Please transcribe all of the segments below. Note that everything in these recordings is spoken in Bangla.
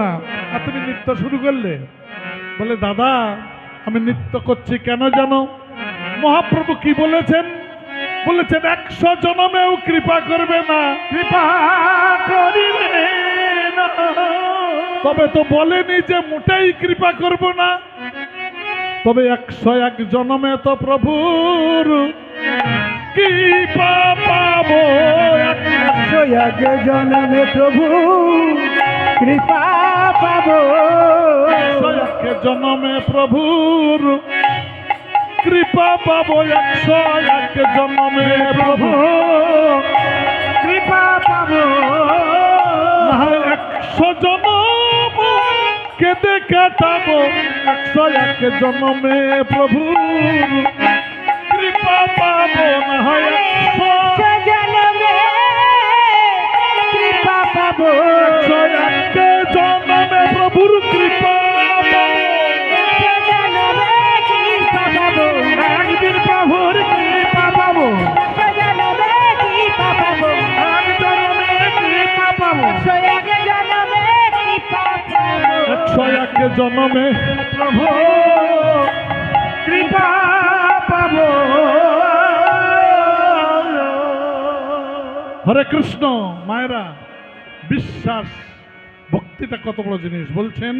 না। আর তুমি নৃত্য শুরু করলে? বলে দাদা আমি নৃত্য করছি কেন জানো? মহাপ্রভু কি বলেছেন? বলেছেন 100 জনমেও কৃপা করবে না, কৃপা করিবে না। তবে তো বলেনি যে মোটেই কৃপা করব না। তবে 101 জনমে তো প্রভুর কৃপা পাবো। 101 জনমে প্রভু কৃপা পাবো। 101 জনমে প্রভুর কৃপা পাবো। 101 জনমে প্রভু কৃপা পাবো। 100 জনম কেঁদে কাটাবো। 101 জনমে প্রভু কৃপা পাবো। না হয় 100 জনমে কৃপা পাবো। 101 জনমে প্রভুর কৃপা পাবো। 100 জনমে কৃপা পাবো। একদিন প্রভুর কৃপা পাবো। 100 জনমে কৃপা পাবো। এক জনমে কৃপা পাবো। 101 জনমে কৃপা পাবো। 101 জনমে প্রভু কৃপা পাবো। হরে কৃষ্ণ। মায়েরা, বিশ্বাস ভক্তিটা কত বড় জিনিস। বলছেন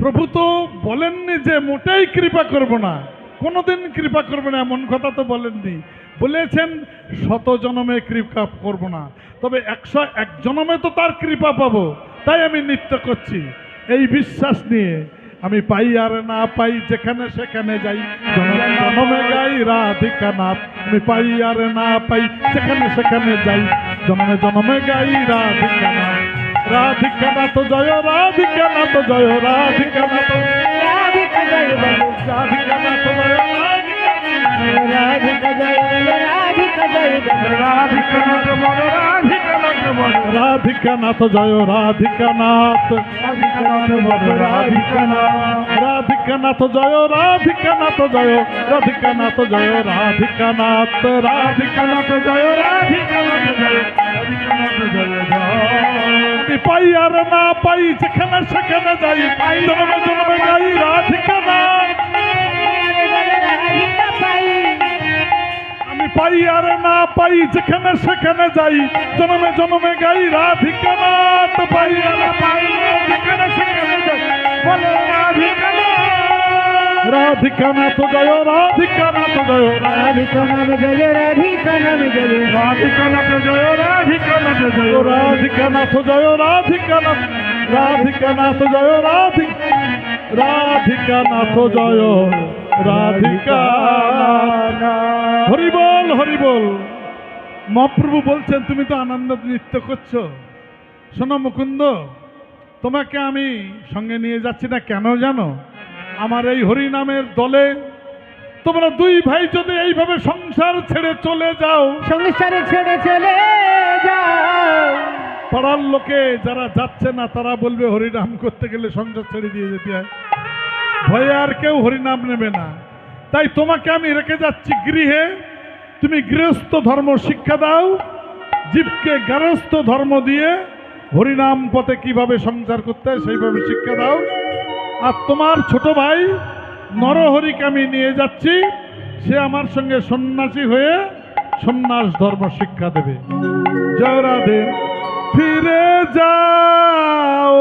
প্রভু তো বলেননি যে মোটেই কৃপা করব না, কোনোদিন কৃপা করবে না, এমন কথা তো বলেননি। বলেছেন 100 জনমে কৃপা করব না, তবে 101 জনমে তো তার কৃপা পাবো। তাই আমি নৃত্য করছি এই বিশ্বাস নিয়ে। আমি পাই আর না পাই যেখানে সেখানে যাই, জনমে জনমে গাই রাধিকা নাথ। আমি পাই আর না পাই যেখানে সেখানে যাই, জনমে জনমে গাই রাধিকা নাথ। রাধিকা নাথ জয়, রাধিকা নাথ জয়, রাধিকা নাথ, রাধিকা জয় বলো। রাধিকা নাথ জয়, রাধিকা জয় বলো। রাধিকা জয় বলো। রাধিকা নাথ বল, রাধিকা নাথ বল, রাধিকা নাথ জয়, রাধিকা নাথ, রাধিকা নাথ বলো। রাধিকা নাথ। রাধিকা নাথ জয়, রাধিকা নাথ জয়, রাধিকা নাথ জয়, রাধিকা নাথ, রাধিকা নাথ জয়, রাধিকা নাথ জয়, রাধিকা নাথ জয় জয়। আমি পাই আর না পাই যেখানে সেখানে যাই, জনমে জনমে গাই রাধিকা নাথ। রাধিকা পাই। আমি পাই আর না পাই যেখানে সেখানে যাই, জনমে জনমে গাই রাধিকা নাথ। পাই আর না পাই যেখানে সেখানে যাই, বলে রাধিকা নাথ। রাধিকা নাথ জয়, রাধিকা নাথ জয়, রাধিকা নাম জয়। রাধিকা নাম জয়। রাধিকা নাথ জয়, রাধিকা নাথ জয়, রাধিকা নাথ জয়, রাধিকা নাথ, রাধিকা নাথ জয়, রাধিকা নাথ জয়, রাধিকা নাথ। হরি বল, হরি বল। মহাপ্রভু বলছেন তুমি তো আনন্দ নৃত্য করছো। শোনো মুকুন্দ, তোমাকে আমি সঙ্গে নিয়ে যাচ্ছি না কেন জানো? আমার এই হরি নামের দলে তোমরা 2 ভাই যদি এইভাবে সংসার ছেড়ে চলে যাও, সংসারে ছেড়ে চলে যাও, পাড়ার লোকে যারা যাচ্ছে না তারা বলবে হরিনাম করতে গেলে সংসার ছেড়ে দিয়ে যেতে হয়, ভয়ে আর কেউ হরিনাম নেবে না। তাই তোমাকে আমি রেখে যাচ্ছি গৃহে। তুমি গৃহস্থ ধর্ম শিক্ষা দাও, জীবকে গৃহস্থ ধর্ম দিয়ে হরিনাম পথে কিভাবে সংসার করতে হয় সেইভাবে শিক্ষা দাও। আর তোমার ছোট ভাই নরহরিকে আমি নিয়ে যাচ্ছি, সে আমার সঙ্গে সন্ন্যাসী হয়ে সন্ন্যাস ধর্ম শিক্ষা দেবে। জয় রাধে। ফিরে যাও,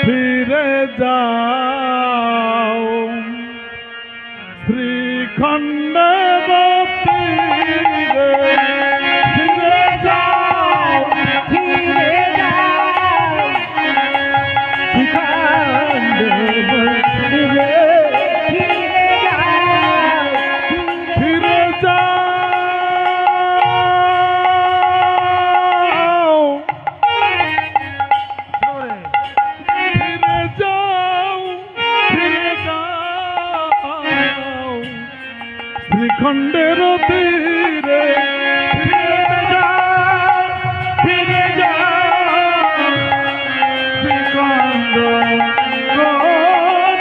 ফিরে যাও শ্রীখণ্ডের তীরে, ফিরে যাও, ফিরে যাও, শিখান্ডের তীরে, ফিরে যাও, ফিরে যাও, ফিরে যাও, ফিরে যাও শ্রীখণ্ডের তীরে, ফিরে যাও, ফিরে যাও শ্রীখণ্ড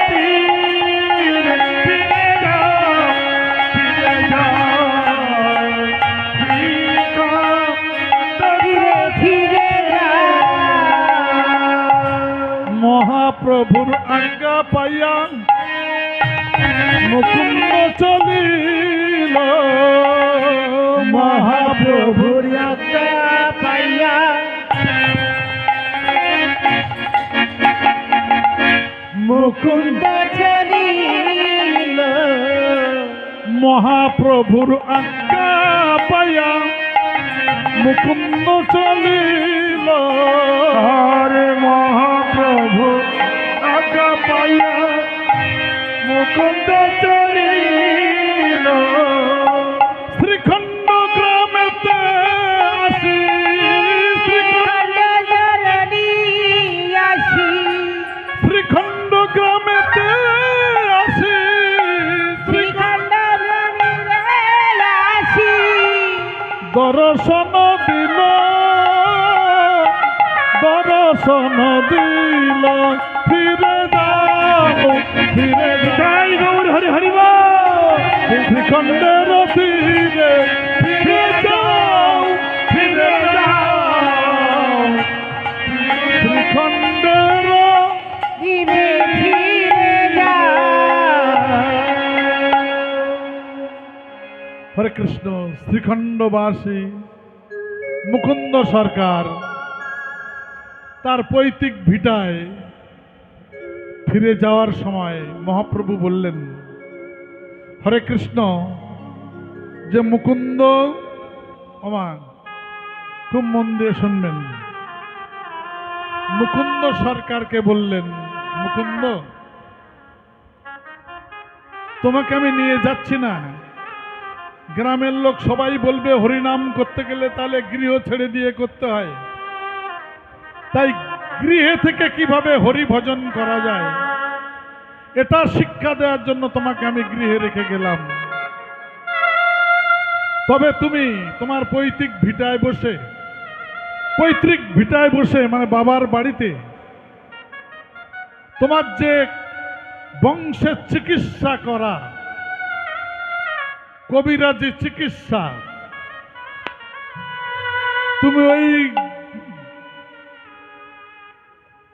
তীরে, ফিরে যাও, ফিরে যাও শ্রীখণ্ড। ফিরে যাও। মহাপ্রভুর আজ্ঞা পাইয়া মুকুন্দ চলিল, মহাপ্রভুর আজ্ঞা পাইয়া মুকুন্দ চলিল, মহাপ্রভুর আজ্ঞা পাইয়া মুকুন্দ চলিল। হরে মহাপ্রভু আজ্ঞা পাইয়া মুকুন্দ চলিল, শ্রীখণ্ড গ্রামেতে আসি, শ্রীখণ্ড জননী আসি, শ্রীখণ্ড গ্রামেতে আসি, শ্রীখণ্ড জননী আসি, দর্শন দিল, দর্শন দিল, ফিরে যাও, ফিরে জয় যাও, গৌর হরি হরি বল। শ্রীখণ্ডের তীরে ফিরে যাও, ফিরে যাও, শ্রীখণ্ডের দিবে ফিরে যাও। হরে কৃষ্ণ। শ্রীখণ্ডবাসী মুকুন্দ সরকার তার পৈতৃক ভিটায় ফিরে যাওয়ার সময় মহাপ্রভু বললেন, হরে কৃষ্ণ, যে মুকুন্দ, আমার খুব মন দিয়ে শুনবেন, মুকুন্দ সরকারকে বললেন, মুকুন্দ, তোমাকে আমি নিয়ে যাচ্ছি না, গ্রামের লোক সবাই বলবে হরিনাম করতে গেলে তাহলে গৃহ ছেড়ে দিয়ে করতে হয়, তাই গৃহে থেকে কিভাবে হরি ভজন করা যায় এটা শিক্ষা দেওয়ার জন্য তোমাকে আমি গৃহে রেখে গেলাম। তবে তুমি তোমার পৈতৃক ভিটায় বসে মানে বাবার বাড়িতে তোমার যে বংশের চিকিৎসা করা, কবিরাজি চিকিৎসা, তুমি ওই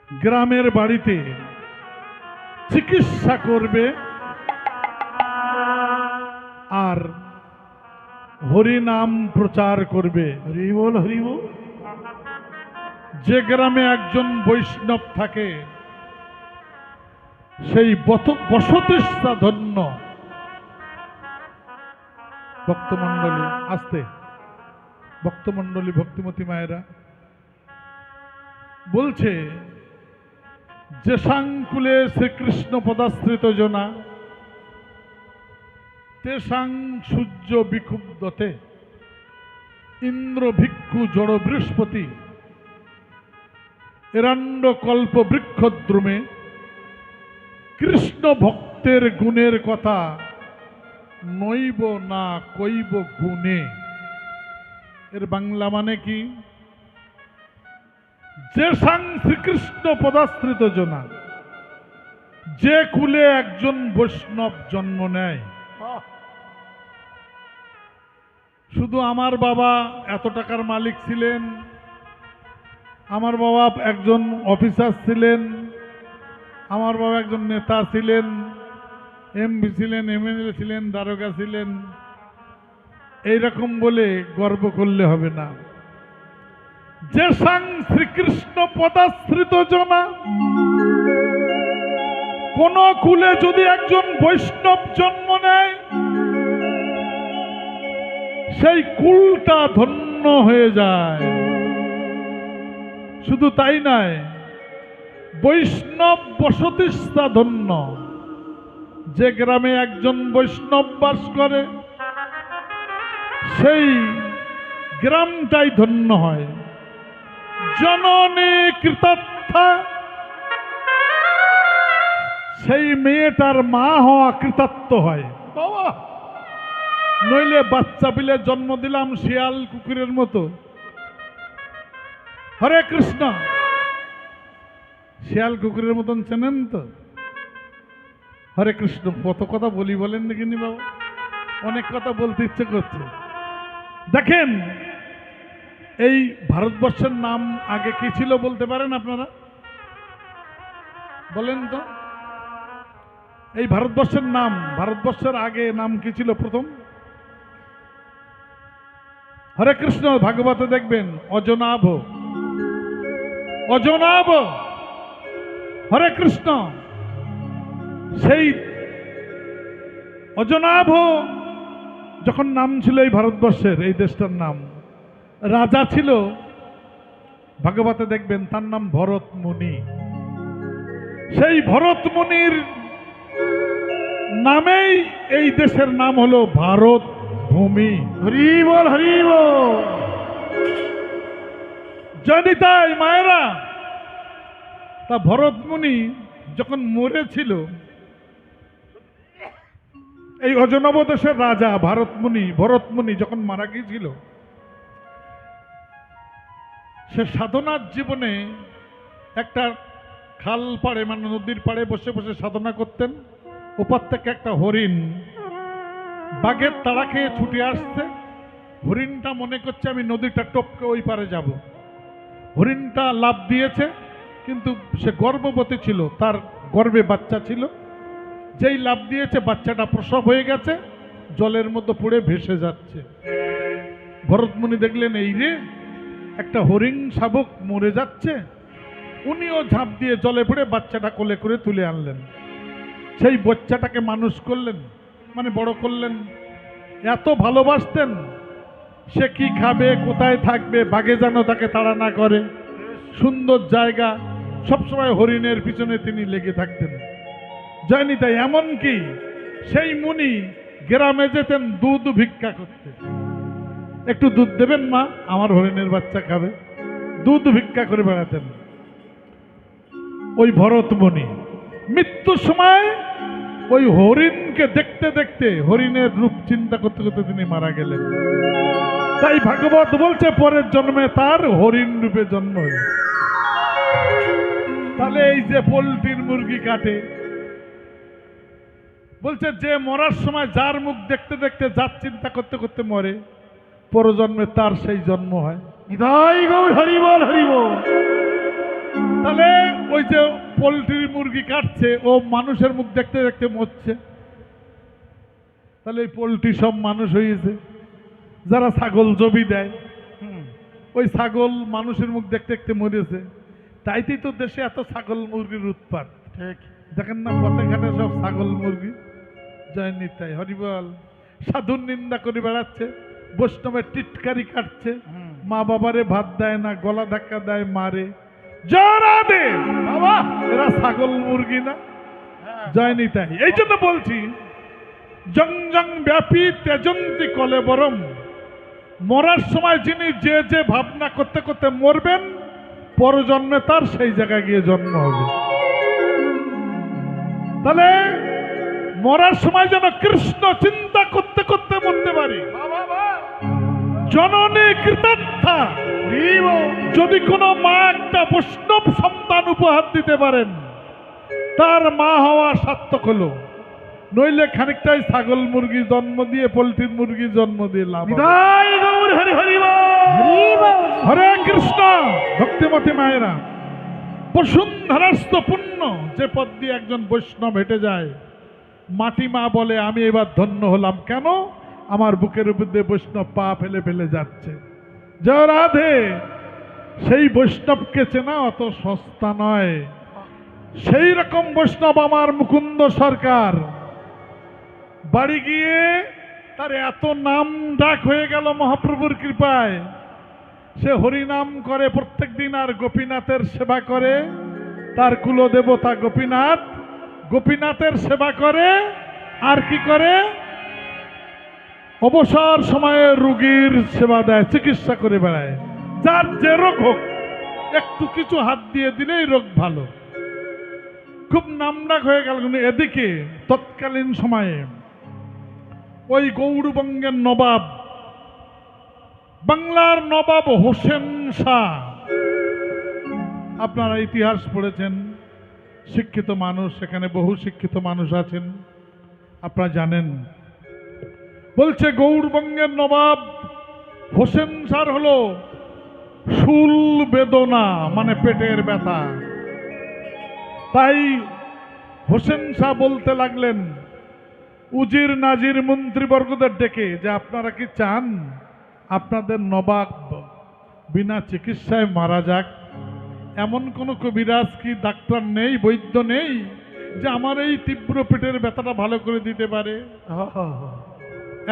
গ্রামের বাড়িতে চিকিৎসা করবে আর হরিনাম প্রচার করবে। হরি বল হরি বল। যে গ্রামে একজন বৈষ্ণব থাকে সেই বসতিস্থা ধন্য। ভক্তমণ্ডলী, আসতে ভক্তমণ্ডলী, ভক্তিমতী মায়েরা বলছে, যে সাংকুলে শ্রীকৃষ্ণ পদাশ্রিত জনা তেসাং সূর্য বিক্ষুব্ধতে ইন্দ্র ভিক্ষু জড় বৃহস্পতি এরাণ্ড কল্প বৃক্ষদ্রুমে কৃষ্ণ ভক্তের গুণের কথা নইব না কইব গুণে। এর বাংলা মানে কি? যে সাং শ্রীকৃষ্ণ পদাশ্রিত জনা, যে কুলে একজন বৈষ্ণব জন্ম নেয়। শুধু আমার বাবা এত টাকার মালিক ছিলেন, আমার বাবা একজন অফিসার ছিলেন, আমার বাবা একজন নেতা ছিলেন, এমপি ছিলেন, এমএলএ ছিলেন, দারোগা ছিলেন, এইরকম বলে গর্ব করলে হবে না। যে সাং শ্রীকৃষ্ণ পদাশ্রিত জনা, কোন কুলে যদি একজন বৈষ্ণব জন্ম নেয় সেই কুলটা ধন্য হয়ে যায়। শুধু তাই নয়, বৈষ্ণব বসতিস্থা ধন্য। যে গ্রামে একজন বৈষ্ণব বাস করে সেই গ্রামটাই ধন্য হয়। জননী কৃতার্থা, সেই মেয়েটার মা হওয়া কৃতার্থ হয়। বাবা, নইলে বাচ্চা পিলে জন্ম দিলাম শিয়াল কুকুরের মতো। হরে কৃষ্ণ, শিয়াল কুকুরের মতন চেনেন তো? হরে কৃষ্ণ, কত কথা বলি বলেন দেখিনি বাবা, অনেক কথা বলতে ইচ্ছে করছে। দেখেন, এই ভারতবর্ষের নাম আগে কি ছিল বলতে পারেন আপনারা? বলেন তো, এই ভারতবর্ষের নাম, ভারতবর্ষের আগে নাম কি ছিল প্রথম? হরে কৃষ্ণ, ভাগবতে দেখবেন অজনাভ, অজনাভ, হরে কৃষ্ণ। সেই অজনাভ যখন নাম ছিল এই ভারতবর্ষের, এই দেশটার নাম, রাজা ছিল, ভাগবতে দেখবেন তার নাম ভরত মুনি। সেই ভরত মুনির নামেই এই দেশের নাম হলো ভারত ভূমি। হরি বল, হরি বল। জনিতাই মায়েরা, তা ভরত মুনি যখন মরেছিল, এই অজনব দেশের রাজা ভরত মুনি যখন মারা গিয়েছিল, সে সাধনার জীবনে একটা খাল পাড়ে, মানে নদীর পাড়ে বসে বসে সাধনা করতেন। ওপার থেকে একটা হরিণ বাঘের তাড়া খেয়ে ছুটে আসছে। হরিণটা মনে করছে আমি নদীটা টপকে ওই পারে যাব। হরিণটা লাফ দিয়েছে, কিন্তু সে গর্ভবতী ছিল, তার গর্ভে বাচ্চা ছিল। যেই লাফ দিয়েছে বাচ্চাটা প্রসব হয়ে গেছে, জলের মধ্যে পড়ে ভেসে যাচ্ছে। ভরতমুনি দেখলেন এই রে, একটা হরিণ শাবক মরে যাচ্ছে। উনিও ঝাঁপ দিয়ে জলে পড়ে বাচ্চাটা কোলে করে তুলে আনলেন। সেই বাচ্চাটাকে মানুষ করলেন, মানে বড় করলেন। এত ভালোবাসতেন, সে কি খাবে, কোথায় থাকবে, বাঘে যেন তাকে তাড়া না করে, সুন্দর জায়গা, সবসময় হরিণের পিছনে তিনি লেগে থাকতেন। জানি তাই, এমনকি সেই মুনি গ্রামে যেতেন দুধ ভিক্ষা করতে। একটু দুধ দেবেন মা, আমার হরিণের বাচ্চা খাবে, দুধ ভিক্ষা করে বেড়াতেন ওই ভরত মুনি। মৃত্যুর সময় ওই হরিণকে দেখতে দেখতে, হরিণের রূপ চিন্তা করতে করতে তিনি মারা গেলেন। তাই ভাগবত বলছে পরের জন্মে তার হরিণ রূপে জন্ম হল। তাহলে এই যে পোল্ট্রির মুরগি কাটে, বলছে যে মরার সময় যার মুখ দেখতে দেখতে, যার চিন্তা করতে করতে মরে, পরজন্মে তার সেই জন্ম হয়। নিতাই গৌর, হরি বল, হরি বল। তাহলে ওই যে পোল্ট্রির মুরগি কাটছে, ও মানুষের মুখ দেখতে দেখতে মরছে। তাহলে এই পোল্ট্রি সব মানুষ হয়েছে। যারা ছাগল জবি দেয়, ওই ছাগল মানুষের মুখ দেখতে দেখতে মরেছে। তাইতেই তো দেশে এত ছাগল মুরগির উৎপাত। ঠিক। দেখেন না পথে ঘাটে সব ছাগল মুরগি। জয় নিতাই, হরিবল। সাধুর নিন্দা করে বেড়াচ্ছে, বৈষ্ণবের টিটকারি কাটছে, মা বাবারে ভাত দেয় না, গলা ধাক্কা দেয়, মারে। জয় রাধে বাবা, এরা ছাগল মুরগি না? জয় নিতাই। এই জন্য বলছি, জং জং ব্যাপী তেজন্তি কলেবরম। মরার সময় যিনি যে যে ভাবনা করতে করতে মরবেন, পরজন্মে তার সেই জায়গায় গিয়ে জন্ম হবে। তাহলে মরার সময় যেন কৃষ্ণ চিন্তা করতে করতে মরতে পারি। জননী কৃতার্থা। যদি কোনো মা একটা বৈষ্ণব সন্তান উপহার দিতে পারেন, তার মা হওয়া সার্থক হলো। নইলে খানিকটাই ছাগল মুরগি জন্ম দিয়ে, পোল্ট্রির মুরগি জন্ম দিয়ে লাভ। নিতাই গৌর, হরি হরি বল। হরে কৃষ্ণ। ভক্তিমতী মায়েরা, বসুন্ধরাস্ত পুণ্য যে পথ দিয়ে একজন বৈষ্ণব হেঁটে যায়, মাটি মা বলে আমি এবার ধন্য হলাম। কেন? আমার বুকের উপর দিয়ে বৈষ্ণব পা ফেলে ফেলে যাচ্ছে। জয় রাধে। সেই বৈষ্ণবকে চেনা অত সস্তা নয়। সেই রকম বৈষ্ণব আমার মুকুন্দ সরকার। বাড়ি গিয়ে তার এত নাম ডাক হয়ে গেল মহাপ্রভুর কৃপায়। সে হরিনাম করে প্রত্যেক দিন, আর গোপীনাথের সেবা করে। তার কুলদেবতা গোপীনাথ, গোপীনাথের সেবা করে। আর কি করে? অবসর সময়ে রোগীর সেবা দেয়, চিকিৎসা করে বেড়ায়। যার যে রোগ হোক, একটু কিছু হাত দিয়ে দিলেই রোগ ভালো। খুব নামডাক হয়ে গেল। এদিকে তৎকালীন সময়ে ওই গৌড়বঙ্গের নবাব, বাংলার নবাব হোসেন শাহ, আপনারা ইতিহাস পড়েছেন, শিক্ষিত মানুষ, সেখানে বহু শিক্ষিত মানুষ আছেন, আপনারা জানেন। বলছে গৌড়বঙ্গের নবাব হোসেন শাহ হলো শুল বেদনা, মানে পেটের ব্যথা। তাই হোসেন শাহ বলতে লাগলেন উজির নাজির মন্ত্রীবর্গদের ডেকে যে আপনারা কি চান আপনাদের নবাব বিনা চিকিৎসায় মারা যাক? এমন কোনো কবিরাজ কি ডাক্তার নেই, বৈদ্য নেই যে আমার এই তীব্র পেটের ব্যথাটা ভালো করে দিতে পারে?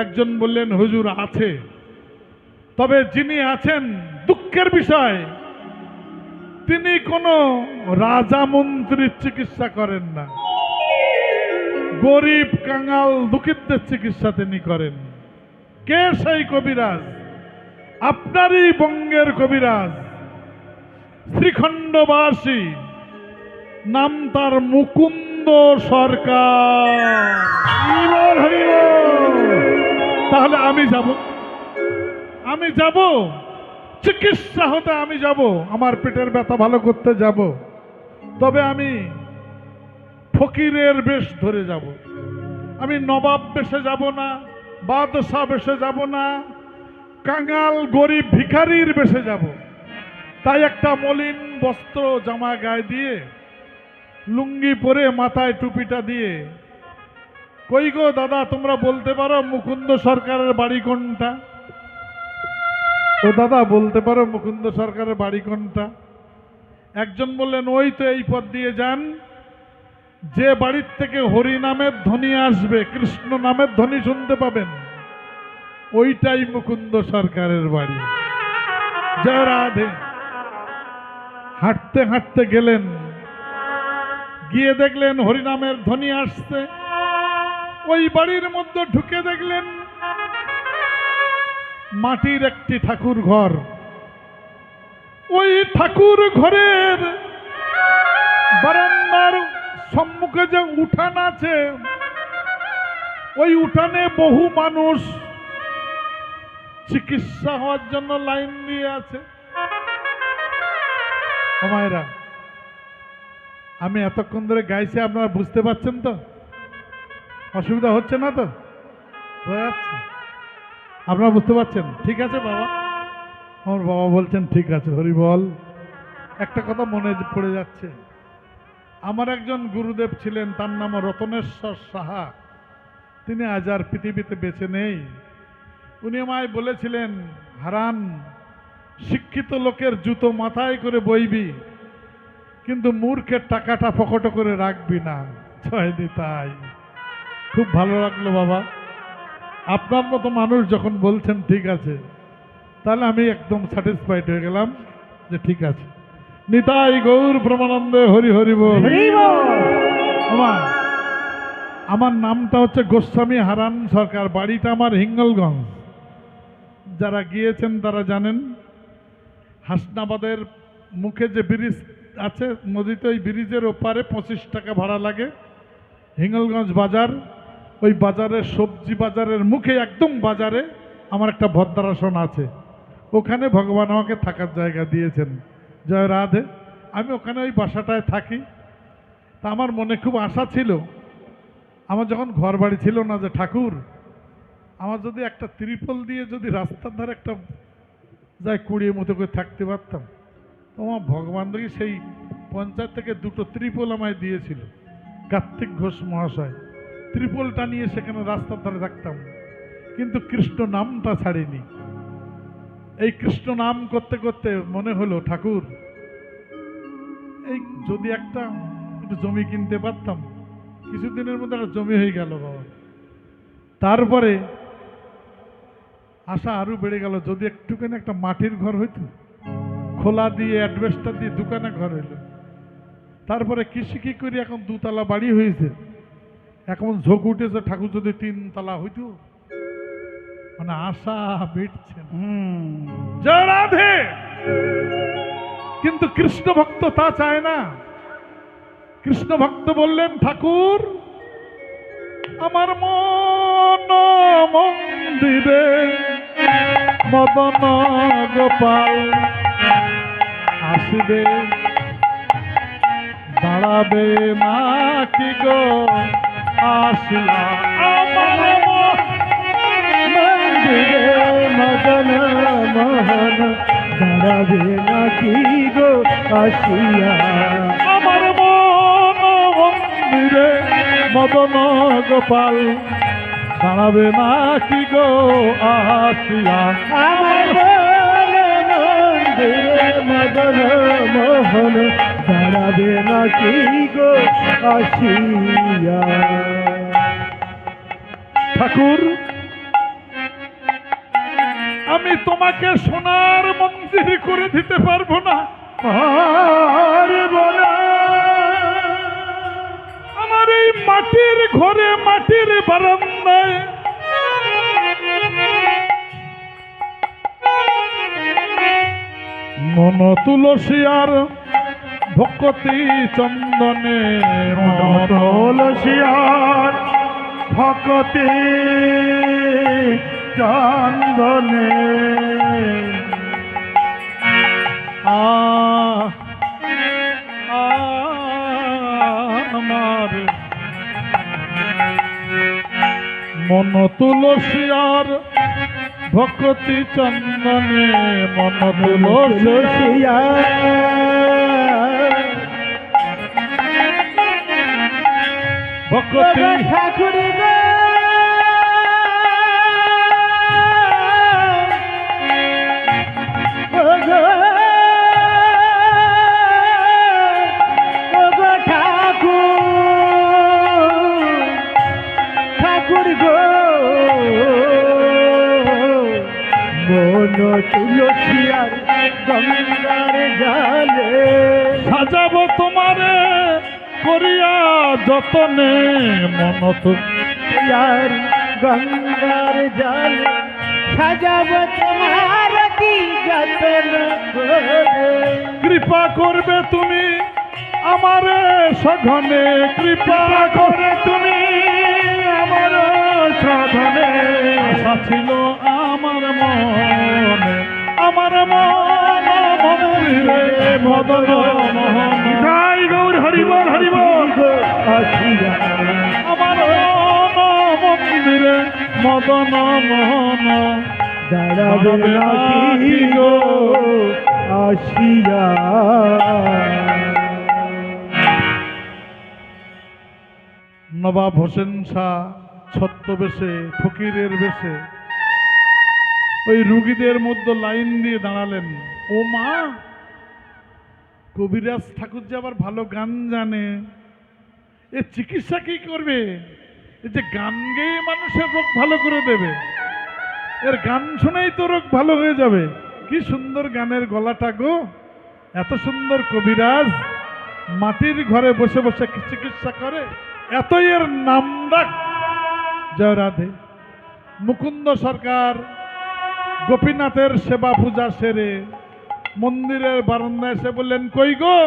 একজন বললেন হুজুর আছে, তবে যিনি আছেন দুঃখের বিষয় তিনি কোনো রাজা মন্ত্রীর চিকিৎসা করেন না, গরিব কাঙাল দুঃখীদের চিকিৎসা তিনি করেন। কে সেই কবিরাজ? আপনারই বঙ্গের কবিরাজ, শ্রীখণ্ডবাসী, নাম তার মুকুন্দ সরকার। হরিবল হরিবল। তাহলে আমি যাব চিকিৎসা হতে, আমি যাব, আমার পেটের ব্যথা ভালো করতে যাব। তবে আমি ফকিরের বেশ ধরে যাব, আমি নবাব বেশে যাব না, বাদশাহ বেশে যাব না, কাঙাল গরিব ভিখারির বেশে যাব। তাই একটা মলিন বস্ত্র জামা গায়ে দিয়ে, লুঙ্গি পরে মাথায় টুপিটা দিয়ে, কই গো দাদা তোমরা বলতে পারো মুকুন্দ সরকারের বাড়ি কোনটা? ও দাদা বলতে পারো মুকুন্দ সরকারের বাড়ি কোনটা? একজন বললেন ওই তো এই পথ দিয়ে যান, যে বাড়ির থেকে হরি নামের ধ্বনি আসবে, কৃষ্ণ নামের ধ্বনি শুনতে পাবেন, ওইটাই মুকুন্দ সরকারের বাড়ি। জয় রাধে। হাঁটতে হাঁটতে গেলেন, গিয়ে দেখলেন হরিনামের ধ্বনি আসছে। ওই বাড়ির মধ্যে ঢুকে দেখলেন মাটির একটি ঠাকুর ঘর। ওই ঠাকুর ঘরের বারান্দার সম্মুখে যে উঠান আছে, ওই উঠানে বহু মানুষ চিকিৎসা হওয়ার জন্য লাইন দিয়ে আছে। মায়েরা, আমি এতক্ষণ ধরে গাইছি, আপনারা বুঝতে পারছেন তো? অসুবিধা হচ্ছে না তো? আপনারা বুঝতে পারছেন? ঠিক আছে বাবা। আমার বাবা বলছেন ঠিক আছে, হরি বল। একটা কথা মনে পড়ে যাচ্ছে, আমার একজন গুরুদেব ছিলেন, তার নাম রতনেশ্বর সাহা। তিনি আজ আর পৃথিবীতে বেঁচে নেই। উনি আমায় বলেছিলেন, হারান, শিক্ষিত লোকের জুতো মাথায় করে বইবি, কিন্তু মূর্খের টাকাটা পকেটে করে রাখবি না। জয় নিতাই। খুব ভালো লাগলো বাবা, আপনার মতো মানুষ যখন বলছেন ঠিক আছে, তাহলে আমি একদম স্যাটিসফাইড হয়ে গেলাম যে ঠিক আছে। নিতাই গৌর ব্রহ্মানন্দে, হরি হরি বল। আমার নামটা হচ্ছে গোস্বামী হারান সরকার, বাড়িটা আমার হিঙ্গলগঞ্জ। যারা গিয়েছেন তারা জানেন, হাসনাবাদের মুখে যে ব্রিজ আছে নদীতে, ওই ব্রিজের ওপারে 25 টাকা ভাড়া লাগে। হিঙ্গলগঞ্জ বাজার, ওই বাজারের সবজি বাজারের মুখে একদম বাজারে আমার একটা ভদ্রাসন আছে। ওখানে ভগবান আমাকে থাকার জায়গা দিয়েছেন। জয় রাধে। আমি ওখানে ওই বাসাটায় থাকি। তা আমার মনে খুব আশা ছিল, আমার যখন ঘর বাড়ি ছিল না, যে ঠাকুর আমার যদি একটা ত্রিপল দিয়ে যদি রাস্তার ধারে একটা যাই কুড়িয়ে মতো করে থাকতে পারতাম। তোমার ভগবান দেখি সেই পঞ্চায়েত থেকে 2টো ত্রিপল আমায় দিয়েছিল, কার্তিক ঘোষ মহাশয়। ত্রিপলটা নিয়ে সেখানে রাস্তার ধারে থাকতাম, কিন্তু কৃষ্ণ নামটা ছাড়িনি। এই কৃষ্ণ নাম করতে করতে মনে হলো, ঠাকুর এই যদি একটু জমি কিনতে পারতাম। কিছুদিনের মধ্যে একটা জমি হয়ে গেল বাবা। তারপরে আশা আরো বেড়ে গেল, যদি একটুখানি একটা মাটির ঘর হইতো, খোলা দিয়ে অ্যাডভেস্টার দিয়ে দোকানে ঘর হইল। তারপরে কৃষি করি এখন 2 তলা বাড়ি হয়েছে। এখন ঝোঁক উঠেছে, ঠাকুর যদি 3 তলা হইতো। মানে আশা মিটছে না। জয় রাধে। কিন্তু কৃষ্ণ ভক্ত তা চায় না। কৃষ্ণ ভক্ত বললেন, ঠাকুর আমার মন মন্দিরে মদন গোপাল আসবে, দাঁড়াবে না কি গো আসিয়া আমার মন্দিরে মদন মোহন, দাঁড়াবে না কি গো আসিয়া। আমার মন মদন গোপাল দাঁড়াবে না কি গো আসিয়া আমার মন্দিরে মদন মোহন দাঁড়াবে নাকি গো আসিয়া। ঠাকুর, আমি তোমাকে সোনার মন্দির করে দিতে পারবো না। পারবো না। আমার এই মাটির ঘরে মাটির বারান্দায় মন তুলসী আর ভক্তি চন্দনে তুলসিয়ার ভক্তি চন্দনে আমার মন তুলসী আর ভক্তি চন্দনে মন তুলসী তুলসিয়ার ভক্তি ঠাকুর গো ঠাকুর গো মন তুলসিয়ার গঙ্গার জালে সাজাবো তোমারে করিয়া যতনে মন তুলসিয়ার গঙ্গার জালে সাজাব তোমার কি যতন করে। কৃপা করবে তুমি আমারে সঘনে কৃপা করে তুমি আমার সাধনে আশা ছিল আমার মনে আমার মন মন্দিরে মদন মোহন জয় গৌর হরিবল হরিবল আসিয়া আমার মন মন্দিরে মদন মোহন দাঁড়াবে নাকি গো আসিয়া। নবাব হোসেন শাহ ছদ্মবেশে ফকিরের বেশে ওই রুগীদের মধ্যে লাইন দিয়ে দাঁড়ালেন। ও মা, কবিরাজ ঠাকুর যে আবার ভালো গান জানে, এ চিকিৎসা কি করবে? এই যে গান গেয়ে মানুষের রোগ ভালো করে দেবে, এর গান শুনেই তো রোগ ভালো হয়ে যাবে। কি সুন্দর গানের গলাটা গো! এত সুন্দর কবিরাজ মাটির ঘরে বসে বসে চিকিৎসা করে, এতই এর নাম ডাক। জয় রাধে। মুকুন্দ সরকার গোপীনাথের সেবা পূজা সেরে মন্দিরের বারান্দায় এসে বললেন, কই গো,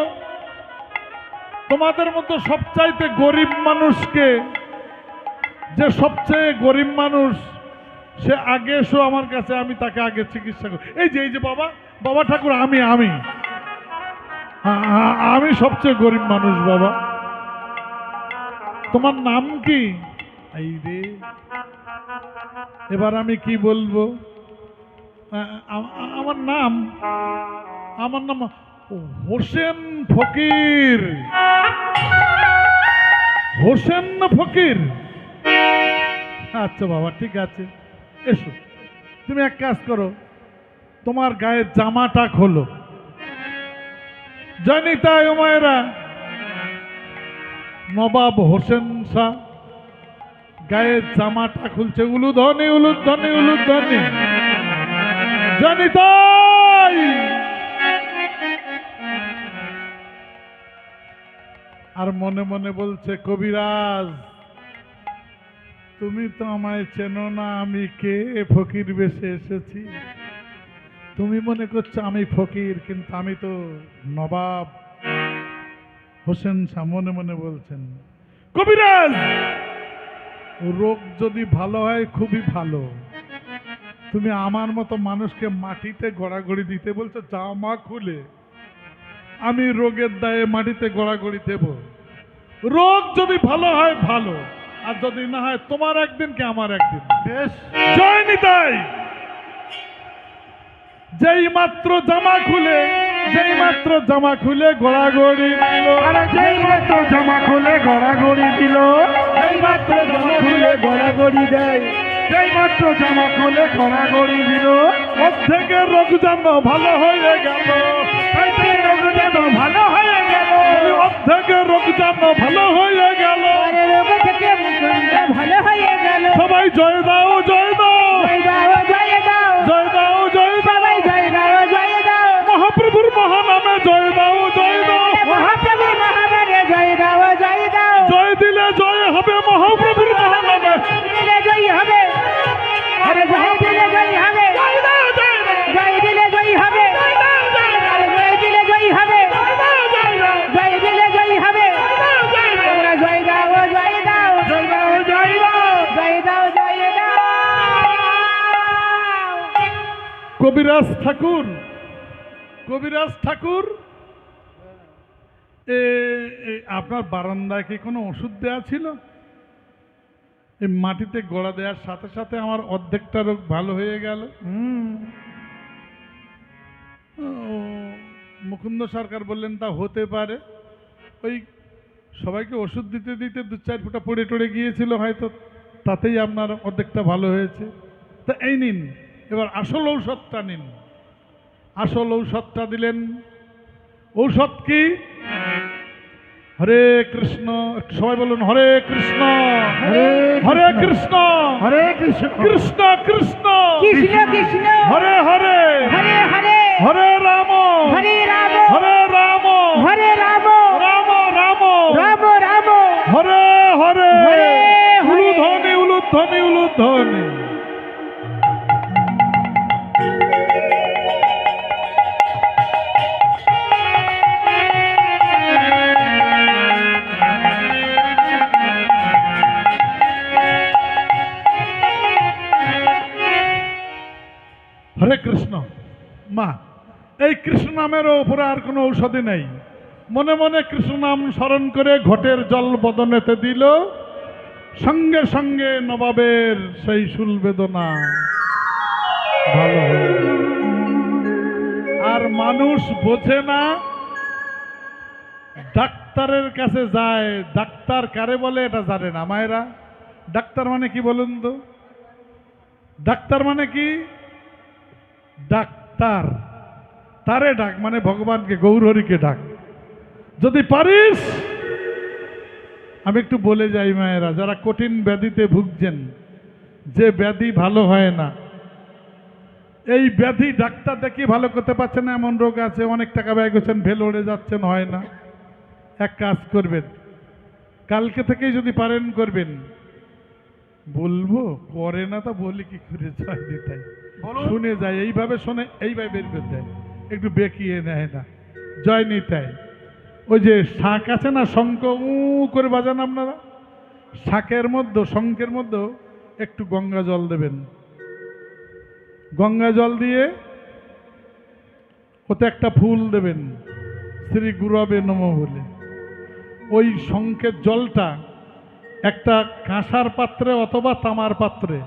তোমাদের মতো সবচাইতে গরিব মানুষকে, যে সবচেয়ে গরিব মানুষ সে আগে এসো আমার কাছে, আমি তাকে আগে চিকিৎসা করি। এই যে বাবা, বাবা ঠাকুর, আমি সবচেয়ে গরিব মানুষ বাবা। তোমার নাম কি? এই রে, এবার আমি কি বলবো? আমার নাম হোসেন ফকির। হোসেন ফকির? আচ্ছা বাবা, ঠিক আছে, এসো। তুমি এক কাজ করো, তোমার গায়ের জামাটা খোলো। জানি তাই ওমায়েরা, নবাব হোসেন শাহ গায়ের জামাটা খুলছে। উলুধ্বনি উলুধ্বনি উলুধ্বনি, জানি তাই। আর মনে মনে বলছে, কবিরাজ তুমি তো আমায় চেনো না, আমি কে, ফকির বেশে এসেছি। তুমি মনে করছো আমি ফকির, কিন্তু আমি তো নবাব হোসেন শাহ। মনে মনে বলছেন, কবিরাজ রোগ যদি ভালো হয় খুবই ভালো, তুমি আমার মতো মানুষকে মাটিতে গড়াগড়ি দিতে বলছো, জামা খুলে আমি রোগের দায়ে মাটিতে গড়াগড়ি দেব। রোগ যদি ভালো হয় ভালো, আর যদি না হয় তোমার একদিন কি আমার একদিন। বেশ, জয় নিতাই। যেই মাত্র জামা খুলে যেই মাত্র জামা খুলে গড়াগড়ি দিল, আরে যেই মাত্র জামা খুলে গড়াগড়ি দিল, যেই মাত্র জামা খুলে গড়াগড়ি দেয়, যেই মাত্র জামা খুলে গড়াগড়ি দিল, অর্ধেকের রোগ যেন ভালো হয়ে গেল, অর্ধেকের রোগ যেন ভালো হয়ে গেল, অর্ধেকের রোগ যেন ভালো হয়ে গেল। আরে রোগ থেকে মুকুন্দ ভালো হয়ে গেল। সবাই জয় দাও জয় দাও জয় দাও জয় দাও, জয় দাও জয় দাও, সবাই জয় দাও জয় দাও, মহাপ্রভুর মহানামে জয় দাও জয় দাও, মহাপ্রভু মহামারে জয় দাও জয় দাও, জয় দিলে জয় হবে মহাপ্রভুর মহানামে। দিলে জয় হবে, আরে জয় দিলে জয় হবে, জয় দিলে জয় হবে, আরে জয় দিলে জয় হবে, জয় দিলে জয় হবে, তোমরা জয় দাও জয় দাও, জয় দাও জয় দাও। জয় দাও জয় দাও। কবিরাজ ঠাকুর, কবিরাজ ঠাকুর, আপনার বারান্দায় কি কোনো ওষুধ দেওয়া ছিল? এই মাটিতে গোড়া দেওয়ার সাথে সাথে আমার অর্ধেকটা রোগ ভালো হয়ে গেল। ও, মুকুন্দ সরকার বললেন তা হতে পারে, ওই সবাইকে ওষুধ দিতে দিতে 2-4 ফুটা পড়ে টড়ে গিয়েছিল হয়তো, তাতেই আপনার অর্ধেকটা ভালো হয়েছে। তা এই নিন, এবার আসল ঔষধটা নিন। আসল ঔষধটা দিলেন। ঔষধ কি? হরে কৃষ্ণ, সবাই বলুন হরে কৃষ্ণ, হরে কৃষ্ণ, হরে কৃষ্ণ, কৃষ্ণ কৃষ্ণ, কৃষ্ণ কৃষ্ণ, হরে হরে, হরে হরে, হরে রাম, হরে রাম, হরে রাম, হরে রাম, রাম রাম, রাম রাম, হরে হরে, হরে হরে। উলুধ্বনি উলুধ্বনি উলুধ্বনি। হরে কৃষ্ণ। মা, এই কৃষ্ণ নামের উপরে আর কোনো ঔষধি নেই। মনে মনে কৃষ্ণ নাম স্মরণ করে ঘটের জল বদনেতে দিল, সঙ্গে সঙ্গে নবাবের সেই শুল বেদনা ভালো হয়ে গেল। আর মানুষ বোঝে না, ডাক্তারের কাছে যায়, ডাক্তার কারে বলে এটা জানে না। মায়েরা, ডাক্তার মানে কি বলুন তো? ডাক্তার মানে কি? ডাক্তার, তারে ডাক মানে ভগবানকে, গৌরহরিকে ডাক। যদি পারিস, আমি একটু বলে যাই মায়েরা, যারা কঠিন ব্যাধিতে ভুগছেন, যে ব্যাধি ভালো হয় না, এই ব্যাধি ডাক্তার দেখি ভালো করতে পারছেন না, এমন রোগ আছে, অনেক টাকা ব্যয় করছেন, ভেলোরে যাচ্ছেন, হয় না। এক কাজ করবেন, কালকে থেকেই যদি পারেন করবেন। বলবো করে না তো বলি কি করে, জয় নিতাই শুনে যায়, এইভাবে শোনে, এইভাবে বের করে দেয়, একটু বেঁকিয়ে নেয় না। জয় নিতাই। ওই যে শাঁখ আছে না, শঙ্খ উ করে বাজান আপনারা, শাঁখের মধ্যে, শঙ্খের মধ্যে একটু গঙ্গা জল দেবেন। গঙ্গা জল দিয়ে ওতে একটা ফুল দেবেন, শ্রী গুরবে নমঃ বলে। ওই শঙ্খের জলটা একটা কাঁসার পাত্রে অথবা তামার পাত্রে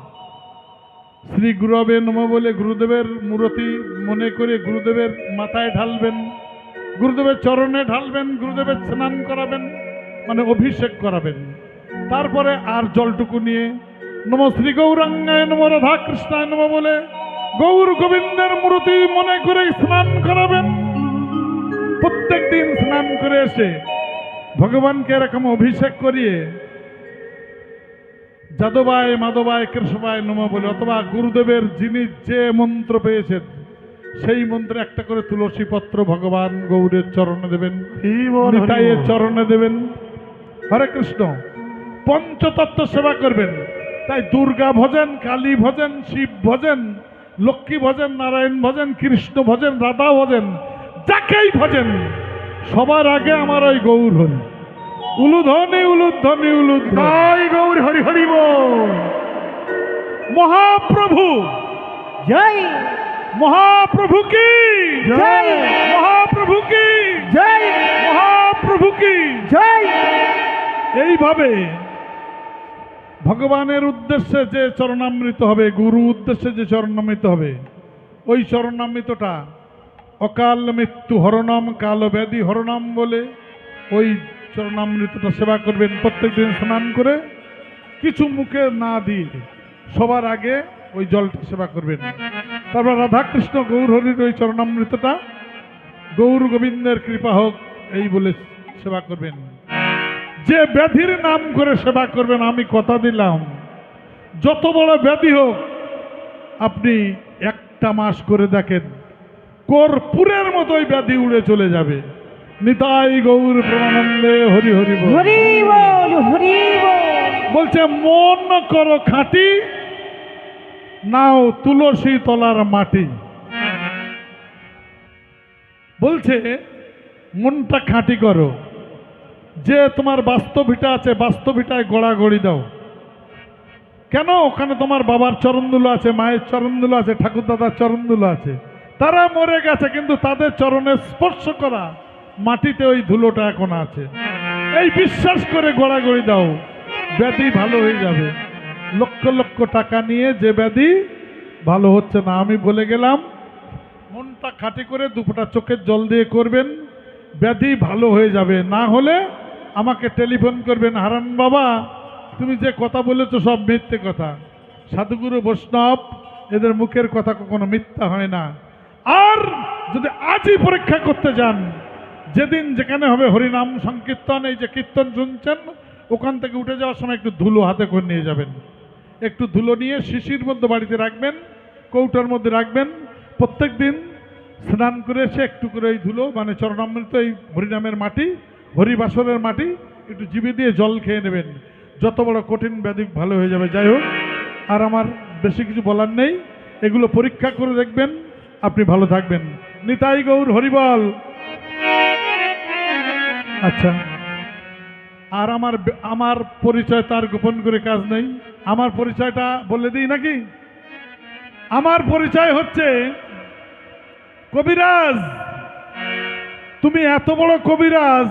শ্রী গুরবে নমঃ বলে গুরুদেবের মূরতি মনে করে গুরুদেবের মাথায় ঢালবেন, গুরুদেবের চরণে ঢালবেন, গুরুদেবের স্নান করাবেন, মানে অভিষেক করাবেন। তারপরে আর জলটুকু নিয়ে নম শ্রী গৌরাঙ্গায় নম রাধা কৃষ্ণায় নম বলে গৌর গোবিন্দের মূর্তি মনে করে স্নান করাবেন। প্রত্যেক দিন স্নান করে এসে ভগবানকে এরকম অভিষেক করিয়ে যাদবায় মাধবায় কৃষ্ণবায় নম বলে, অথবা গুরুদেবের যিনি যে মন্ত্র পেয়েছেন সেই মন্ত্রে একটা করে তুলসী পত্র ভগবান গৌরের চরণে দেবেন, নিতাইয়ের চরণে দেবেন। হরে কৃষ্ণ। পঞ্চতত্ত্ব সেবা করবেন। তাই দুর্গা ভজেন, কালী ভজেন, শিব ভজেন, লক্ষ্মী ভজেন, নারায়ণ ভজেন, কৃষ্ণ ভজেন, রাধা ভজেন, যাকেই ভজেন সবার আগে আমার ওই গৌর হরি। উলুধ্বনি উলুধ্বনি উলুধ্বনি। জয় গৌর হরি হরি বল। মহাপ্রভু জয়, মহাপ্রভু কি জয়, মহাপ্রভু কি জয়, মহাপ্রভু কি জয়। এইভাবে ভগবানের উদ্দেশ্যে যে চরণামৃত হবে, গুরু উদ্দেশ্যে যে চরণামৃত হবে, ওই চরণামৃতটা অকাল মৃত্যু হরণম কাল ব্যাধি হরণম বলে ওই চরণামৃতটা সেবা করবেন প্রত্যেকদিন স্নান করে, কিছু মুখে না দিয়ে সবার আগে ওই জলটা সেবা করবেন। তারপর রাধাকৃষ্ণ গৌর হরির ওই চরণামৃতটা গৌর গোবিন্দের কৃপা হোক এই বলে সেবা করবেন। যে ব্যাধির নাম করে সেবা করবেন, আমি কথা দিলাম যত বড় ব্যাধি হোক, আপনি একটা মাস করে দেখেন কর্পূরের মতোই ব্যাধি উড়ে চলে যাবে। নিতাই গৌর প্রেমানন্দে হরি হরি বল। হরি বল, হরি বল। বলছে মন করো খাঁটি, নাও তুলসী তলার মাটি। বলছে মনটা খাঁটি করো, যে তোমার বাস্তবিটা আছে বাস্তবিটায় গড়াগড়ি দাও। কেন? ওখানে তোমার বাবার চরণধুলো আছে, মায়ের চরণধুলো আছে, ঠাকুর দাদার চরণধুলো আছে। তারা মরে গেছে কিন্তু তাদের চরণে স্পর্শ করা মাটিতে ওই ধুলোটা এখন আছে। এই বিশ্বাস করে গড়াগড়ি দাও, ব্যাধি ভালো হয়ে যাবে। লক্ষ লক্ষ টাকা নিয়ে যে ব্যাধি ভালো হচ্ছে না, আমি বলে গেলাম মনটা খাঁটি করে দুপোটা চোখের জল দিয়ে করবেন, ব্যাধি ভালো হয়ে যাবে। না হলে আমাকে টেলিফোন করবেন, হারান বাবা তুমি যে কথা বলেছো সব মিথ্যে কথা। সাধুগুরু বৈষ্ণব এদের মুখের কথা কখনো মিথ্যা হয় না। আর যদি আজই পরীক্ষা করতে যান, যেদিন যেখানে হবে হরিনাম সংকীর্তন, এই যে কীর্তন শুনছেন, ওখান থেকে উঠে যাওয়ার সময় একটু ধুলো হাতে করে নিয়ে যাবেন। একটু ধুলো নিয়ে শিশির মধ্যে বাড়িতে রাখবেন, কৌটার মধ্যে রাখবেন। প্রত্যেক দিন স্নান করে এসে একটু করে এই ধুলো মানে চরণামৃত, এই হরিনামের মাটি, হরিবাসরের মাটি একটু জিভে দিয়ে জল খেয়ে নেবেন। যত বড় কঠিন ব্যাধি ভালো হয়ে যাবে। যাই হোক, আর আমার বেশি কিছু বলার নেই, এগুলো পরীক্ষা করে দেখবেন, আপনি ভালো থাকবেন। নিতাই গৌর হরিবল। আচ্ছা, আর আমার পরিচয় তার গোপন করে কাজ নেই। আমার পরিচয়টা বলে দিই নাকি? আমার পরিচয় হচ্ছে কবিরাজ। তুমি এত বড় কবিরাজ,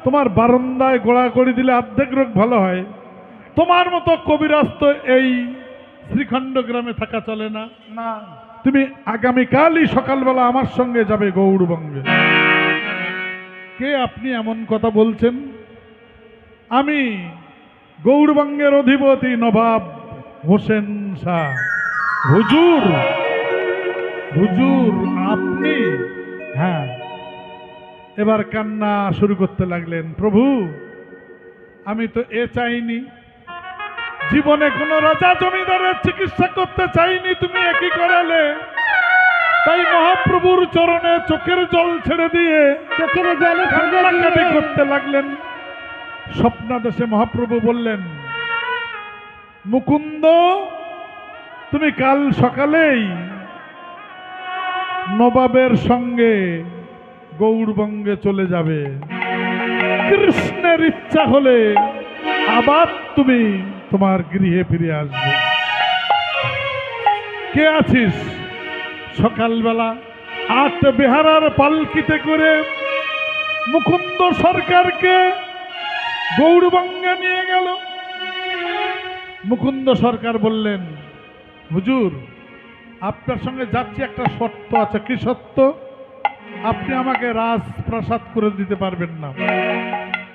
তোমার বারান্দায় গোড়াগড়ি দিলে অর্ধেক রোগ ভালো হয়। তোমার মতো কবিরাজ তো এই শ্রীখণ্ড গ্রামে থাকা চলে না। না, তুমি আগামীকালই সকালবেলা আমার সঙ্গে যাবে গৌড়বঙ্গে। কে আপনি এমন কথা বলছেন? আমি গৌড়বঙ্গের অধিপতি নবাব হোসেন শাহ। হুজুর, হুজুর আপনি? হ্যাঁ। এবার কান্না শুরু করতে লাগলেন, প্রভু আমি তো এ চাইনি, জীবনে কোনো রাজা জমিদারের চিকিৎসা করতে চাইনি, তুমি একই করালে। তাই মহাপ্রভুর চরণে চোখের জল ছেড়ে দিয়ে চোখের জলে কান্নাকাটি করতে লাগলেন। স্বপ্নাদেশে মহাপ্রভু বললেন, মুকুন্দ তুমি কাল সকালেই নবাবের সঙ্গে গৌড়বঙ্গে চলে যাবে। কৃষ্ণের ইচ্ছা হলে আবার তুমি তোমার গৃহে ফিরে আসবে। কে আছিস? সকালবেলা 8 বেহারার পালকিতে করে মুকুন্দ সরকারকে গৌড়বঙ্গে নিয়ে গেল। মুকুন্দ সরকার বললেন, হুজুর আপনার সঙ্গে যাচ্ছি, একটা শর্ত আছে। কি সত্য? আপনি আমাকে রাজপ্রাসাদ করে দিতে পারবেন না,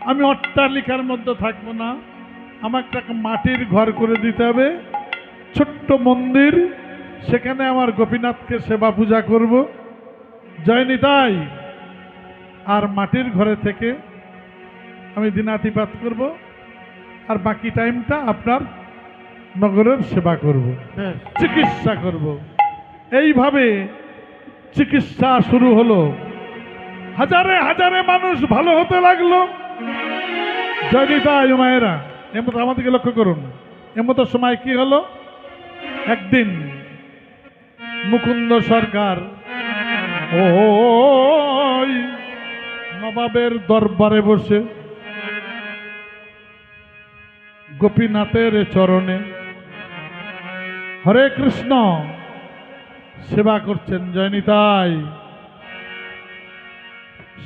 আমি অট্টালিকার মধ্যে থাকবো না, আমাকে একটা মাটির ঘর করে দিতে হবে, ছোট্ট মন্দির, সেখানে আমার গোপীনাথকে সেবা পূজা করব। জয়নিতাই। আর মাটির ঘরে থেকে আমি দিনাতিপাত করব, আর বাকি টাইমটা আপনার নগরের সেবা করব, চিকিৎসা করব। এইভাবে চিকিৎসা শুরু হলো। হাজারে হাজারে মানুষ ভালো হতে লাগলো। জয়নিতাই মায়েরা, এমতো আমাদেরকে লক্ষ্য করুন। এমতো সময় কি হলো, একদিন মুকুন্দ সরকার ওই নবাবের দরবারে বসে গোপীনাথের চরণে হরে কৃষ্ণ সেবা করছেন। জয়নিতাই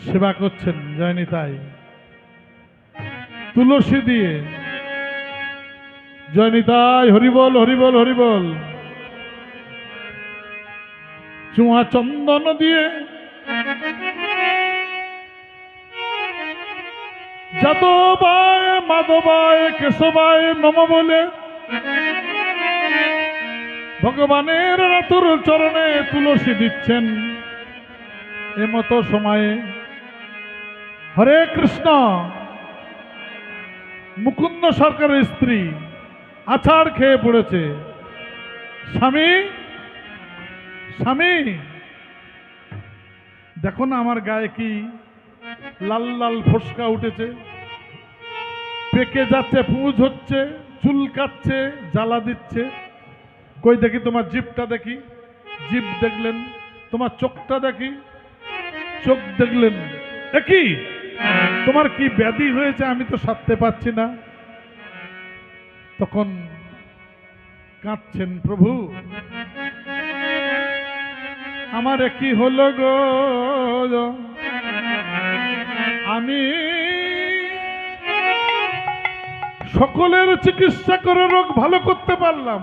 সেবা করছেন। জয়নিতাই তুলসী দিয়ে, জয়নিতাই হরিবল হরিবল হরিবল। চুয়া চন্দন দিয়ে যাদবায় মাধবায় কেশবায় নম বলে ভগবানের রাতুর চরণে তুলসী দিচ্ছেন। এমতো সময়ে হরে কৃষ্ণ মুকুন্দ সরকারের স্ত্রী আছাড় খেয়ে পড়েছে। স্বামী, স্বামী, দেখো না আমার গায়ে কি লাল লাল ফোসকা উঠেছে, পেকে যাচ্ছে, পুঁজ হচ্ছে, চুলকাচ্ছে, জ্বালা দিচ্ছে। কই দেখি তোমার জিভটা দেখি, জিভ দেখলেন। তোমার চোখটা দেখি, চোখ দেখলেন। একই তোমার কি ব্যাধি হয়েছে আমি তো সারতে পারছি না। তখন কাঁদছেন, প্রভু আমার একই হলো গো, আমি সকলের চিকিৎসা করে রোগ ভালো করতে পারলাম,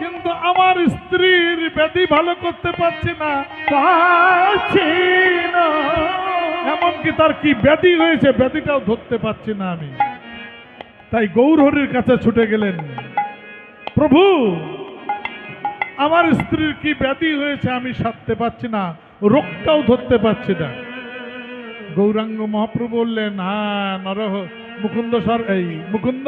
কিন্তু আমার স্ত্রীর ব্যাধি ভালো করতে পারছি না। এমনকি তার কি ব্যাধি হয়েছে ব্যাধিটাও ধরতে পারছি না আমি। তাই গৌরহরির কাছে ছুটে গেলেন, প্রভু আমার স্ত্রীর কি ব্যাধি হয়েছে আমি সারতে পারছি না, রোগটাও ধরতে পারছি না। গৌরাঙ্গ মহাপ্রভু বললেন, হ্যাঁ নরহ মুকুন্দ মুকুন্দ,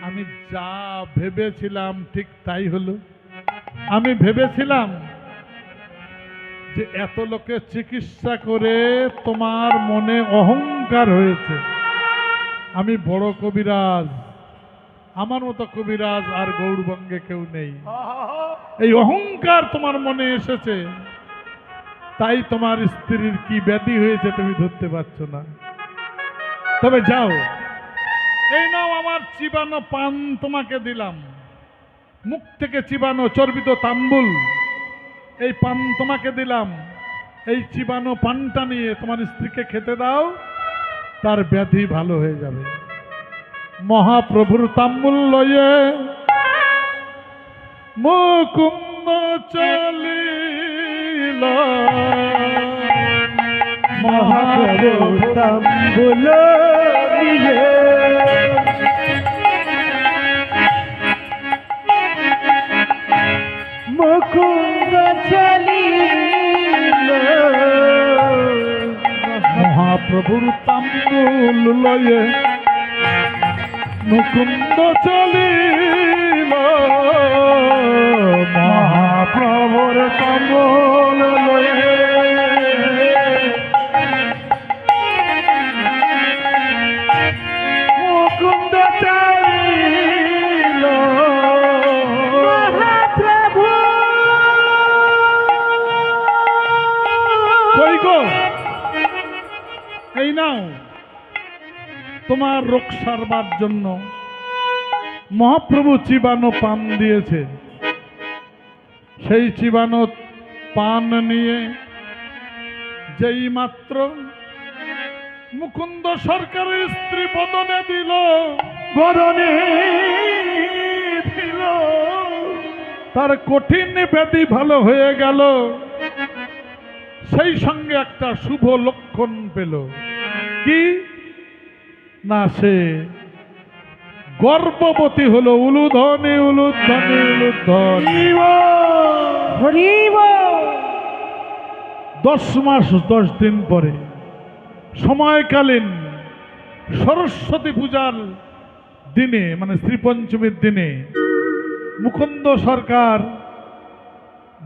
আমি যা ভেবেছিলাম ঠিক তাই হলো। আমি ভেবেছিলাম যে এত লোকের চিকিৎসা করে তোমার মনে অহংকার হয়েছে, আমি বড় কবিরাজ, আমার মতো কবিরাজ আর গৌরবঙ্গে কেউ নেই। এই অহংকার তোমার মনে এসেছে, তাই তোমার স্ত্রীর কি ব্যাধি হয়েছে তুমি ধরতে পারছো না। তবে যাও, এই নাও আমার চিবানো পান তোমাকে দিলাম, মুখ থেকে চিবানো চর্বিত তাম্বুল, এই পান তোমাকে দিলাম। এই চিবানো পানটা নিয়ে তোমার স্ত্রীকে খেতে দাও, তার ব্যাধি ভালো হয়ে যাবে। মহাপ্রভুর তাম্বুল লয়ে মুকুন্দ চলিল, মহাপ্রভু তাম্বুল নিয়ে মুকুন্দ চলিল, মহাপ্রভুর তাম্বুল লয়ে মুকুন্দ চলিল, মহাপ্রভুর তাম্বুল লয়ে মুকুন্দ চলিল, মহাপ্রভু। কই গো, এই নাও তোমার রোগ সারবার জন্য মহাপ্রভু চিবানো পান দিয়েছে। সেই চিবানো পান নিয়ে যেই মাত্র মুকুন্দ সরকারের স্ত্রী বদনে দিল, বদনে দিল, তার কঠিন ব্যাধি ভালো হয়ে গেল। সেই সঙ্গে একটা শুভ লক্ষণ পেল, কি না সে গর্ভবতী হলো। উলুধ্বনি উলুধ্বনি উলুধ্বনি। 10 মাস 10 দিন পরে সময়কালীন সরস্বতী পূজার দিনে, মানে শ্রীপঞ্চমীর দিনে, মুকুন্দ সরকার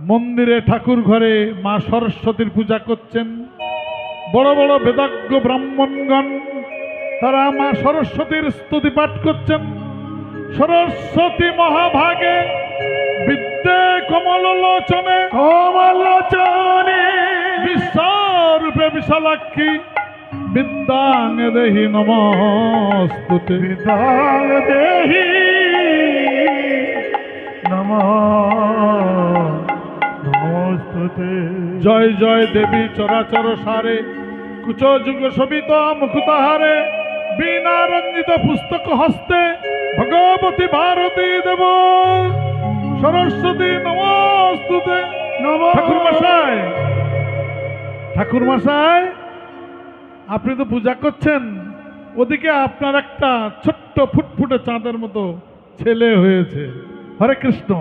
মন্দিরে ঠাকুর ঘরে মা সরস্বতীর পূজা করছেন। বড় বড় বেদাজ্ঞ ব্রাহ্মণগণ তারা মা সরস্বতীর স্তুতি পাঠ করছেন। সরস্বতী মহাভাগে বিদ্যে কমল লোচনে, কমল লোচনে বিশ্বরূপে বিশালাক্ষী বিদ্যাং দেহি নমস্তুতে, বিদ্যাং দেহি নমস্তুতে। জয় জয় দেবী চরাচর সারে, কুচ যুগ শোভিত মুকুতাহারে, বীণা রঞ্জিত পুস্তক হস্তে, ভগবতী ভারতী দেব সরস্বতী নমস্তুতে। ঠাকুর মশাই, ঠাকুর মশাই, আপনি তো পূজা করছেন, ওদিকে আপনার একটা ছোট্ট ফুটফুটে চাঁদের মতো ছেলে হয়েছে। হরে কৃষ্ণ,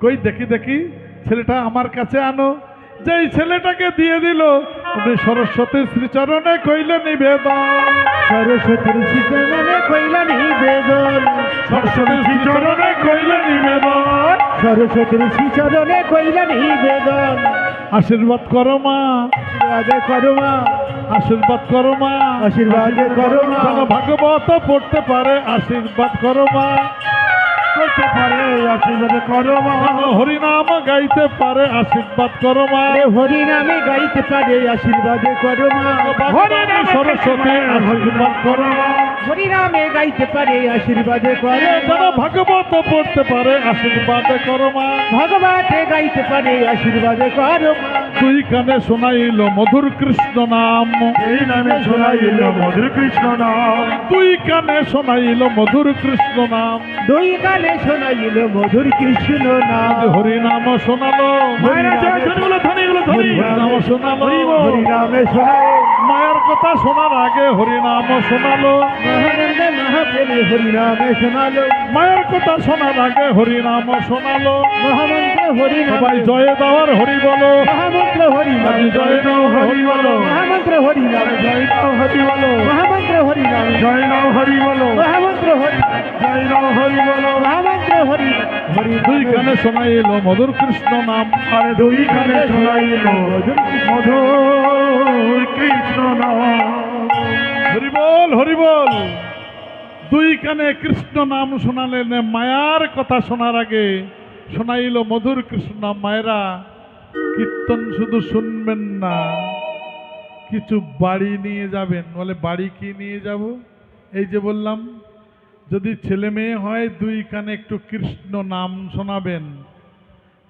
কই দেখি দেখি, ছেলেটা আমার কাছে আনো। যেই ছেলেটাকে দিয়ে দিল, উনি সরস্বতীর শ্রীচরণে কইলে নিবেদন। সরস্বতীর শ্রীচরণে কইলা নিবেদন, সরস্বতীর শ্রীচরণে কইলে নিবেদন। সরস্বতীর শ্রীচরণে কইলা নিবেদন। আশীর্বাদ করো মা, আশীর্বাদে করো মা, আশীর্বাদ করো মা, আশীর্বাদে করো মা। যেন ভাগবত পড়তে পারে, আশীর্বাদ করো মা। করতে পারে, আশীর্বাদে করো মা। যেন হরিনাম গাইতে পারে, আশীর্বাদ করো মা। হরি নামে গাইতে পারে, আশীর্বাদে করো মা। ভগবানী সরস্বতী, আশীর্বাদ করো মা। হরি নামে গাইতে পারে, আশীর্বাদে করো যেন মা। ভাগবত পড়তে পারে, আশীর্বাদ করো মা। ভগবাতে গাইতে পারে, আশীর্বাদে করো মা। দুই কানে শোনাইল মধুর কৃষ্ণ নাম, এই নামে শোনাইল মধুর কৃষ্ণ নাম। দুই কানে শোনাইল মধুর কৃষ্ণ নাম। দুই কানে শোনাইল মধুর কৃষ্ণ নাম। হরিনাম শোনালো, হরিনাম শোনালো, হরি নামে শোনায় মায়ের কথা শোনার আগে হরিনাম শোনালো। মহানন্দে মহাপ্রেমে হরি নামে শোনালো। মায়ের কথা শোনার আগে হরিনাম শোনালো। মহামন্ত্র হরি সবাই নামে, জয় দেওয়ার হরি বলো, মহামন্ত্র হরি নামে, জয় দাও হরি বলো, মহামন্ত্র হরি নামে, জয় দাও হরি বলো, মহামন্ত্র হরি নামে, জয় দাও হরি বলো, মহামন্ত্র হরি, জয় দাও হরি বলো। মহামন্ত্র হরি, হরি দুই কানে শোনাইল মধুর কৃষ্ণ নাম, আরে দুই কানে শোনাইল মধুর কৃষ্ণ নাম। হরি বল, হরি বল। দুই কানে কৃষ্ণ নাম শোনালেন, মায়ার কথা শোনার আগে শোনাইল মধুর কৃষ্ণ নাম। মায়েরা, কীর্তন শুধু শুনবেন না, কিছু বাড়ি নিয়ে যাবেন। বলে বাড়ি কি নিয়ে যাব? এই যে বললাম, যদি ছেলে মেয়ে হয় দুই কানে একটু কৃষ্ণ নাম শোনাবেন,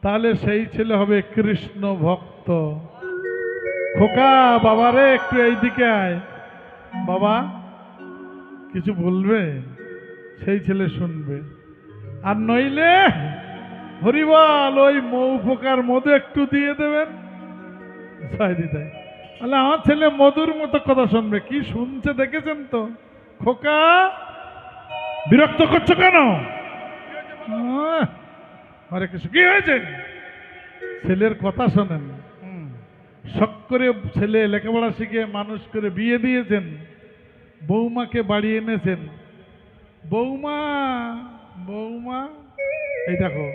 তাহলে সেই ছেলে হবে কৃষ্ণ ভক্ত। খোকা, বাবারে একটু এইদিকে আয়, বাবা কিছু বলবে, সেই ছেলে শুনবে। আর নইলে হরিবল, ওই মৌ পোকার মধু একটু দিয়ে দেবেন, জয় দিদাই। তাহলে আমার ছেলে মধুর মতো কথা শুনবে। কি শুনছে দেখেছেন তো? খোকা, বিরক্ত করছো কেন? আরে কিছু কি হয়েছে? ছেলের কথা শোনেন। শখ করে ছেলে লেখাপড়া শিখে মানুষ করে বিয়ে দিয়েছেন, বৌমাকে বাড়ি এনেছেন। বৌমা, বৌমা, এই দেখো